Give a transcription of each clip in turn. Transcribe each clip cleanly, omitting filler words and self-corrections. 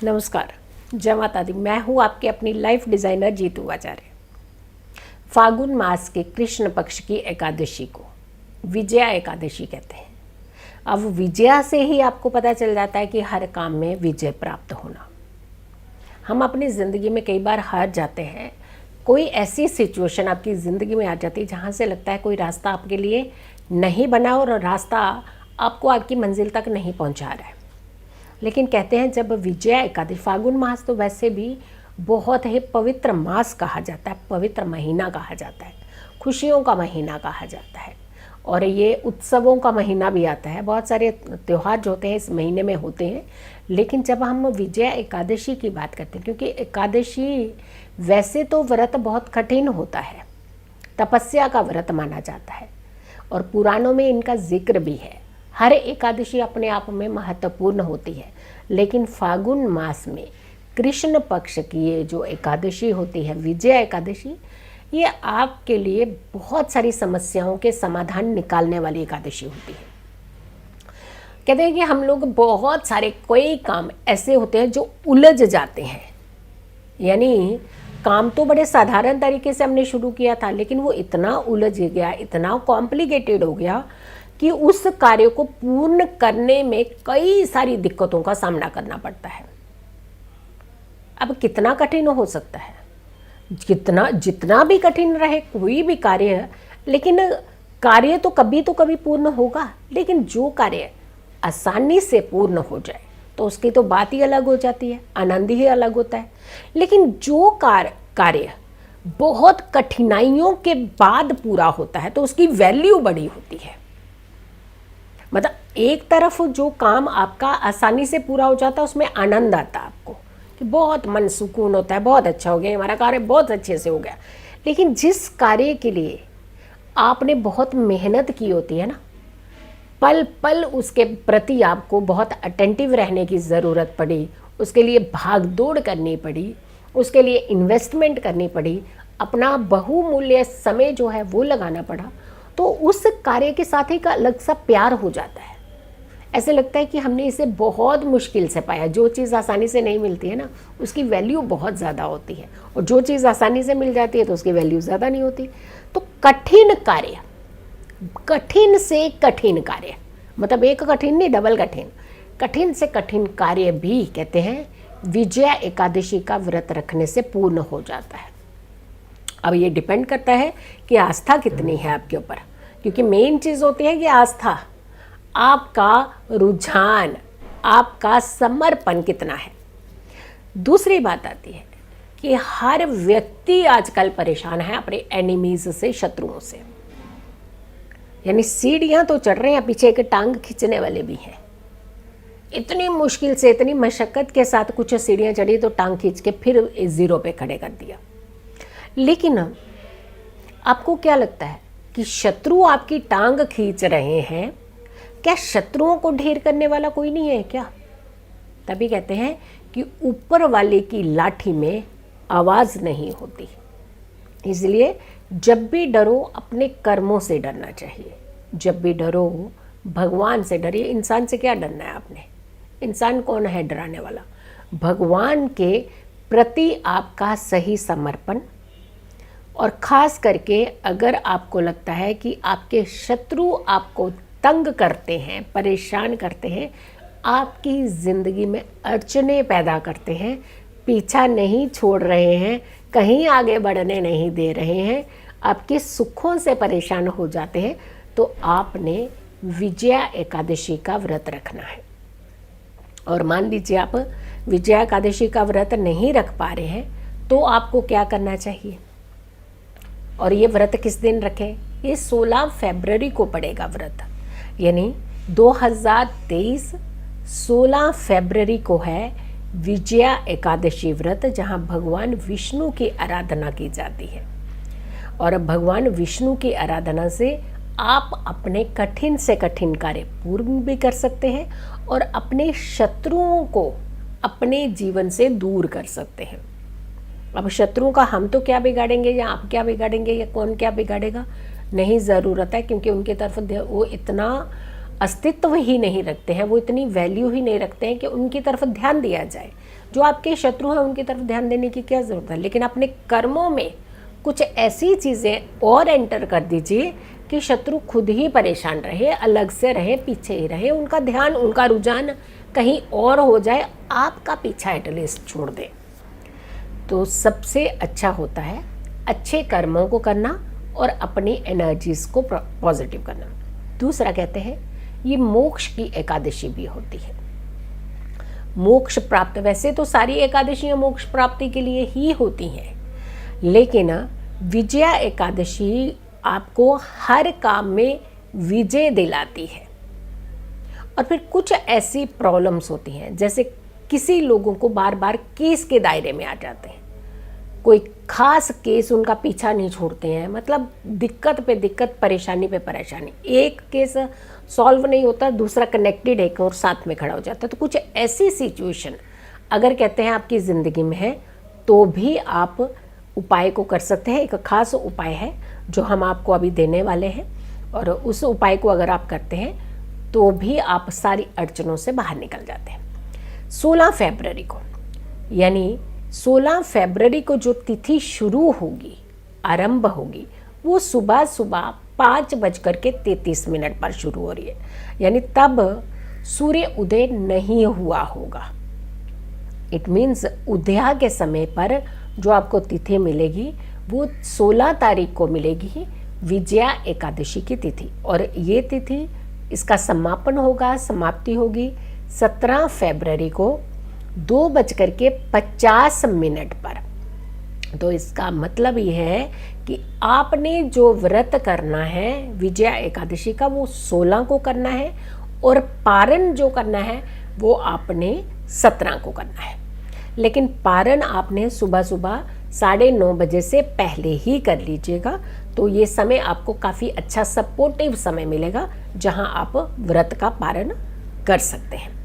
नमस्कार, जय माता दी। मैं हूँ आपकी अपनी लाइफ डिज़ाइनर जीतू आचार्य। फागुन मास के कृष्ण पक्ष की एकादशी को विजया एकादशी कहते हैं। अब विजया से ही आपको पता चल जाता है कि हर काम में विजय प्राप्त होना। हम अपनी ज़िंदगी में कई बार हार जाते हैं। कोई ऐसी सिचुएशन आपकी ज़िंदगी में आ जाती है जहाँ से लगता है कोई रास्ता आपके लिए नहीं बना और रास्ता आपको आपकी मंजिल तक नहीं पहुँचा रहा है। लेकिन कहते हैं जब विजया एकादशी, फागुन मास तो वैसे भी बहुत ही पवित्र मास कहा जाता है, पवित्र महीना कहा जाता है, खुशियों का महीना कहा जाता है और ये उत्सवों का महीना भी आता है। बहुत सारे त्यौहार जो होते हैं इस महीने में होते हैं। लेकिन जब हम विजया एकादशी की बात करते हैं, क्योंकि एकादशी वैसे तो व्रत बहुत कठिन होता है, तपस्या का व्रत माना जाता है और पुराणों में इनका जिक्र भी है। हर एकादशी अपने आप में महत्वपूर्ण होती है, लेकिन फागुन मास में कृष्ण पक्ष की ये जो एकादशी होती है विजया एकादशी, ये आपके लिए बहुत सारी समस्याओं के समाधान निकालने वाली एकादशी होती है। कहते हैं कि हम लोग बहुत सारे कोई काम ऐसे होते हैं जो उलझ जाते हैं, यानी काम तो बड़े साधारण तरीके से हमने शुरू किया था लेकिन वो इतना उलझ गया, इतना कॉम्प्लिकेटेड हो गया कि उस कार्य को पूर्ण करने में कई सारी दिक्कतों का सामना करना पड़ता है। अब कितना कठिन हो सकता है, जितना भी कठिन रहे कोई भी कार्य, लेकिन कार्य तो कभी पूर्ण होगा। लेकिन जो कार्य आसानी से पूर्ण हो जाए तो उसकी तो बात ही अलग हो जाती है, आनंद ही अलग होता है। लेकिन जो कार्य बहुत कठिनाइयों के बाद पूरा होता है तो उसकी वैल्यू बड़ी होती है। मतलब एक तरफ जो काम आपका आसानी से पूरा हो जाता है उसमें आनंद आता है आपको कि बहुत मन सुकून होता है, बहुत अच्छा हो गया, हमारा कार्य बहुत अच्छे से हो गया। लेकिन जिस कार्य के लिए आपने बहुत मेहनत की होती है ना, पल पल उसके प्रति आपको बहुत अटेंटिव रहने की ज़रूरत पड़ी, उसके लिए भाग दौड़ करनी पड़ी, उसके लिए इन्वेस्टमेंट करनी पड़ी, अपना बहुमूल्य समय जो है वो लगाना पड़ा, तो उस कार्य के साथ एक अलग सा प्यार हो जाता है। ऐसे लगता है कि हमने इसे बहुत मुश्किल से पाया। जो चीज़ आसानी से नहीं मिलती है ना उसकी वैल्यू बहुत ज़्यादा होती है, और जो चीज़ आसानी से मिल जाती है तो उसकी वैल्यू ज़्यादा नहीं होती। तो कठिन कार्य, कठिन से कठिन कार्य, मतलब एक कठिन नहीं, डबल कठिन, कठिन से कठिन कार्य भी कहते हैं विजया एकादशी का व्रत रखने से पूर्ण हो जाता है। अब ये डिपेंड करता है कि आस्था कितनी है आपके ऊपर, क्योंकि मेन चीज़ होती है कि आस्था, आपका रुझान, आपका समर्पण कितना है। दूसरी बात आती है कि हर व्यक्ति आजकल परेशान है अपने एनिमीज से, शत्रुओं से। यानी सीढ़ियां तो चढ़ रहे हैं, पीछे एक टांग खींचने वाले भी हैं। इतनी मुश्किल से, इतनी मशक्कत के साथ कुछ सीढ़ियां चढ़ी तो टांग खींच के फिर जीरो पे खड़े कर दिया। लेकिन आपको क्या लगता है कि शत्रु आपकी टांग खींच रहे हैं, क्या शत्रुओं को ढेर करने वाला कोई नहीं है क्या? तभी कहते हैं कि ऊपर वाले की लाठी में आवाज़ नहीं होती। इसलिए जब भी डरो अपने कर्मों से डरना चाहिए। जब भी डरो भगवान से डरिए। इंसान से क्या डरना है आपने? इंसान कौन है डराने वाला? भगवान के प्रति आपका सही समर्पण, और ख़ास करके अगर आपको लगता है कि आपके शत्रु आपको तंग करते हैं, परेशान करते हैं, आपकी ज़िंदगी में अड़चने पैदा करते हैं, पीछा नहीं छोड़ रहे हैं, कहीं आगे बढ़ने नहीं दे रहे हैं, आपके सुखों से परेशान हो जाते हैं, तो आपने विजया एकादशी का व्रत रखना है। और मान लीजिए आप विजया एकादशी का व्रत नहीं रख पा रहे हैं तो आपको क्या करना चाहिए? और ये व्रत किस दिन रखें? ये 16 फरवरी को पड़ेगा व्रत, यानी 2023 16 फरवरी को है विजया एकादशी व्रत, जहाँ भगवान विष्णु की आराधना की जाती है। और भगवान विष्णु की आराधना से आप अपने कठिन से कठिन कार्य पूर्ण भी कर सकते हैं और अपने शत्रुओं को अपने जीवन से दूर कर सकते हैं। अब शत्रुओं का हम तो क्या बिगाड़ेंगे या आप क्या बिगाड़ेंगे या कौन क्या बिगाड़ेगा, नहीं ज़रूरत है, क्योंकि उनकी तरफ वो इतना अस्तित्व ही नहीं रखते हैं, वो इतनी वैल्यू ही नहीं रखते हैं कि उनकी तरफ ध्यान दिया जाए। जो आपके शत्रु हैं उनकी तरफ ध्यान देने की क्या ज़रूरत है, लेकिन अपने कर्मों में कुछ ऐसी चीज़ें और एंटर कर दीजिए कि शत्रु खुद ही परेशान रहे, अलग से रहे, पीछे ही रहे, उनका ध्यान, उनका रुझान कहीं और हो जाए, आपका पीछा एटलीस्ट छोड़ दे। तो सबसे अच्छा होता है अच्छे कर्मों को करना और अपनी एनर्जीज़ को पॉजिटिव करना। दूसरा कहते हैं ये मोक्ष की एकादशी भी होती है। मोक्ष प्राप्त, वैसे तो सारी एकादशियाँ मोक्ष प्राप्ति के लिए ही होती हैं, लेकिन विजया एकादशी आपको हर काम में विजय दिलाती है। और फिर कुछ ऐसी प्रॉब्लम्स होती हैं, जैसे किसी लोगों को बार बार केस के दायरे में आ जाते हैं, कोई खास केस उनका पीछा नहीं छोड़ते हैं, मतलब दिक्कत पे दिक्कत, परेशानी पे परेशानी, एक केस सॉल्व नहीं होता, दूसरा कनेक्टेड एक और साथ में खड़ा हो जाता है। तो कुछ ऐसी सिचुएशन अगर कहते हैं आपकी ज़िंदगी में है तो भी आप उपाय को कर सकते हैं। एक खास उपाय है जो हम आपको अभी देने वाले हैं, और उस उपाय को अगर आप करते हैं तो भी आप सारी अड़चनों से बाहर निकल जाते हैं। 16 फरवरी को, यानी 16 फरवरी को जो तिथि शुरू होगी, आरंभ होगी, वो सुबह सुबह 5:33 पर शुरू हो रही है, यानी तब सूर्य उदय नहीं हुआ होगा। इट मीन्स उदया के समय पर जो आपको तिथि मिलेगी वो 16 तारीख को मिलेगी, विजया एकादशी की तिथि। और ये तिथि, इसका समापन होगा, समाप्ति होगी 17 फरवरी को 2:50 पर। तो इसका मतलब ये है कि आपने जो व्रत करना है विजया एकादशी का वो 16 को करना है, और पारण जो करना है वो आपने 17 को करना है। लेकिन पारण आपने सुबह सुबह 9:30 बजे से पहले ही कर लीजिएगा, तो ये समय आपको काफ़ी अच्छा सपोर्टिव समय मिलेगा जहां आप व्रत का पारण कर सकते हैं।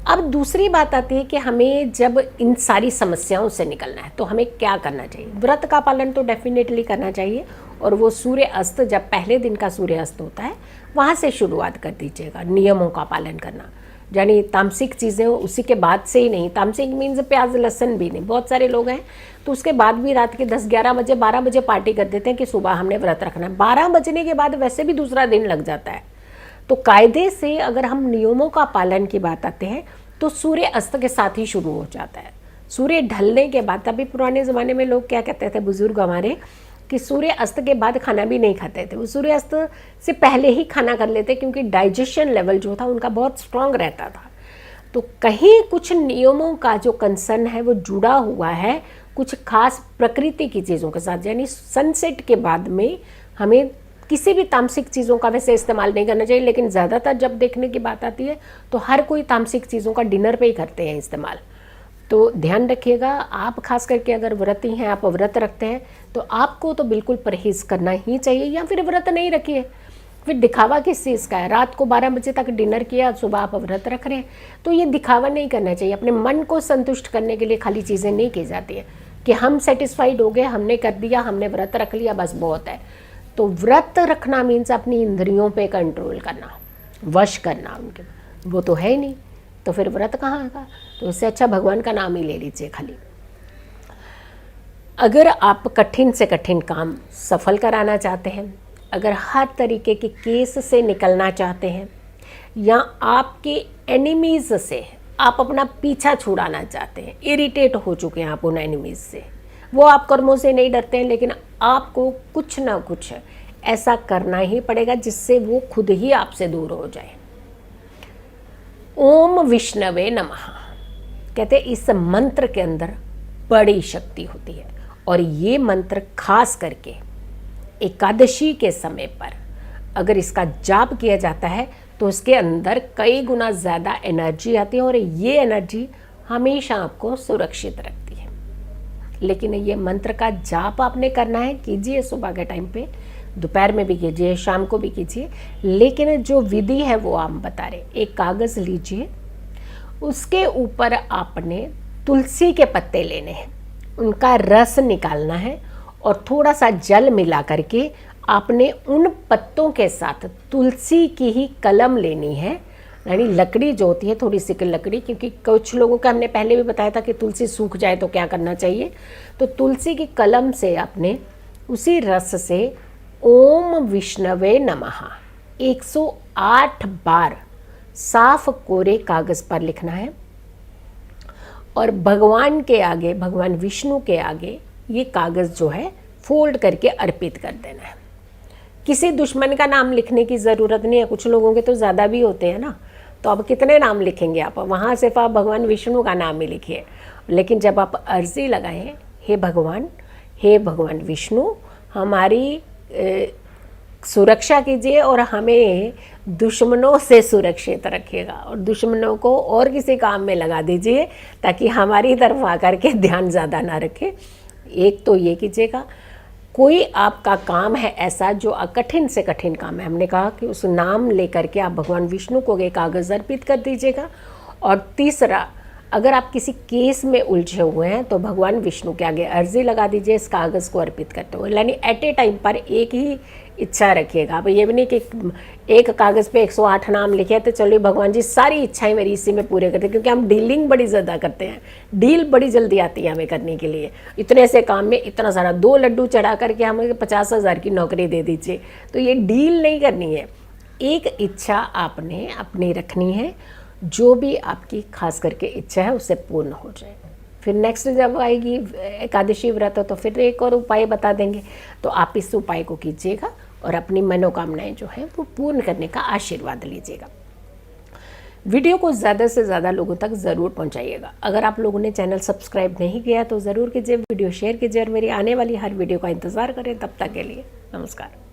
अब दूसरी बात आती है कि हमें जब इन सारी समस्याओं से निकलना है तो हमें क्या करना चाहिए। व्रत का पालन तो डेफिनेटली करना चाहिए, और वो सूर्य अस्त, जब पहले दिन का सूर्य अस्त होता है वहाँ से शुरुआत कर दीजिएगा नियमों का पालन करना, यानी तामसिक चीज़ें उसी के बाद से ही नहीं। तामसिक मीन्स प्याज लहसुन भी नहीं। बहुत सारे लोग हैं तो उसके बाद भी रात के 10-11 बजे 12 बजे पार्टी कर देते हैं कि सुबह हमने व्रत रखना है। 12 बजने के बाद वैसे भी दूसरा दिन लग जाता है। तो कायदे से अगर हम नियमों का पालन की बात आते हैं तो सूर्य अस्त के साथ ही शुरू हो जाता है। सूर्य ढलने के बाद, तभी पुराने ज़माने में लोग क्या कहते थे बुजुर्ग हमारे, कि सूर्य अस्त के बाद खाना भी नहीं खाते थे, वो सूर्य अस्त से पहले ही खाना कर लेते, क्योंकि डाइजेशन लेवल जो था उनका बहुत स्ट्रांग रहता था। तो कहीं कुछ नियमों का जो कंसर्न है वो जुड़ा हुआ है कुछ खास प्रकृति की चीज़ों के साथ, यानी सनसेट के बाद में हमें किसी भी तामसिक चीज़ों का वैसे इस्तेमाल नहीं करना चाहिए, लेकिन ज़्यादातर जब देखने की बात आती है तो हर कोई तामसिक चीज़ों का डिनर पे ही करते हैं इस्तेमाल। तो ध्यान रखिएगा, आप खास करके अगर व्रती हैं, आप व्रत रखते हैं तो आपको तो बिल्कुल परहेज़ करना ही चाहिए, या फिर व्रत नहीं रखिए। फिर दिखावा किस चीज़ का है? रात को 12 बजे तक डिनर किया, सुबह आप व्रत रख रहे हैं, तो ये दिखावा नहीं करना चाहिए। अपने मन को संतुष्ट करने के लिए खाली चीज़ें नहीं की जाती है कि हम सेटिस्फाइड हो गए, हमने कर दिया, हमने व्रत रख लिया, बस बहुत है। तो व्रत रखना मीन्स अपनी इंद्रियों पे कंट्रोल करना, वश करना उनके, वो तो है ही नहीं, तो फिर व्रत कहाँ का? तो इससे अच्छा भगवान का नाम ही ले लीजिए खाली। अगर आप कठिन से कठिन काम सफल कराना चाहते हैं, अगर हर तरीके के केस से निकलना चाहते हैं, या आपके एनिमीज़ से आप अपना पीछा छुड़ाना चाहते हैं, इरिटेट हो चुके हैं आप उन एनिमीज़ से, वो आप कर्मों से नहीं डरते हैं, लेकिन आपको कुछ ना कुछ ऐसा करना ही पड़ेगा जिससे वो खुद ही आपसे दूर हो जाए। ओम विष्णवे नमः कहते हैं, इस मंत्र के अंदर बड़ी शक्ति होती है, और ये मंत्र खास करके एकादशी के समय पर अगर इसका जाप किया जाता है तो इसके अंदर कई गुना ज़्यादा एनर्जी आती है, और ये एनर्जी हमेशा आपको सुरक्षित रखती है। लेकिन ये मंत्र का जाप आपने करना है, कीजिए सुबह के टाइम पे, दोपहर में भी कीजिए, शाम को भी कीजिए, लेकिन जो विधि है वो आप बता रहे। एक कागज़ लीजिए, उसके ऊपर आपने तुलसी के पत्ते लेने हैं, उनका रस निकालना है, और थोड़ा सा जल मिला करके आपने उन पत्तों के साथ तुलसी की ही कलम लेनी है, यानी लकड़ी जो होती है थोड़ी सी लकड़ी, क्योंकि कुछ लोगों का हमने पहले भी बताया था कि तुलसी सूख जाए तो क्या करना चाहिए। तो तुलसी की कलम से आपने उसी रस से ओम विष्णवे नमः 108 बार साफ कोरे कागज़ पर लिखना है और भगवान के आगे, भगवान विष्णु के आगे ये कागज़ जो है फोल्ड करके अर्पित कर देना है। किसी दुश्मन का नाम लिखने की ज़रूरत नहीं है, कुछ लोगों के तो ज़्यादा भी होते हैं ना, तो अब कितने नाम लिखेंगे आप, वहाँ सिर्फ आप भगवान विष्णु का नाम ही लिखिए। लेकिन जब आप अर्जी लगाएं, हे भगवान विष्णु हमारी सुरक्षा कीजिए और हमें दुश्मनों से सुरक्षित रखिएगा और दुश्मनों को और किसी काम में लगा दीजिए ताकि हमारी तरफ आकर के ध्यान ज़्यादा ना रखे। एक तो ये कीजिएगा। कोई आपका काम है ऐसा जो कठिन से कठिन काम है, हमने कहा कि उस नाम लेकर के आप भगवान विष्णु को एक कागज़ अर्पित कर दीजिएगा। और तीसरा, अगर आप किसी केस में उलझे हुए हैं तो भगवान विष्णु के आगे अर्जी लगा दीजिए इस कागज़ को अर्पित करते हुए, यानी एट ए टाइम पर एक ही इच्छा रखिएगा। अब ये भी नहीं कि एक कागज़ पे 108 नाम लिखे तो चलिए भगवान जी सारी इच्छाएं मेरी इसी में पूरे करते, क्योंकि हम डीलिंग बड़ी ज़्यादा करते हैं, डील बड़ी जल्दी आती है हमें करने के लिए। इतने से काम में इतना सारा 2 लड्डू चढ़ा करके हमें 50,000 की नौकरी दे दीजिए, तो ये डील नहीं करनी है। एक इच्छा आपने अपनी रखनी है, जो भी आपकी खास करके इच्छा है उससे पूर्ण हो जाए। फिर नेक्स्ट जब आएगी एकादशी व्रत तो फिर एक और उपाय बता देंगे, तो आप इस उपाय को कीजिएगा और अपनी मनोकामनाएं जो हैं वो पूर्ण करने का आशीर्वाद लीजिएगा। वीडियो को ज़्यादा से ज़्यादा लोगों तक ज़रूर पहुंचाइएगा। अगर आप लोगों ने चैनल सब्सक्राइब नहीं किया तो ज़रूर कीजिए, वीडियो शेयर कीजिए और मेरी आने वाली हर वीडियो का इंतज़ार करें। तब तक के लिए नमस्कार।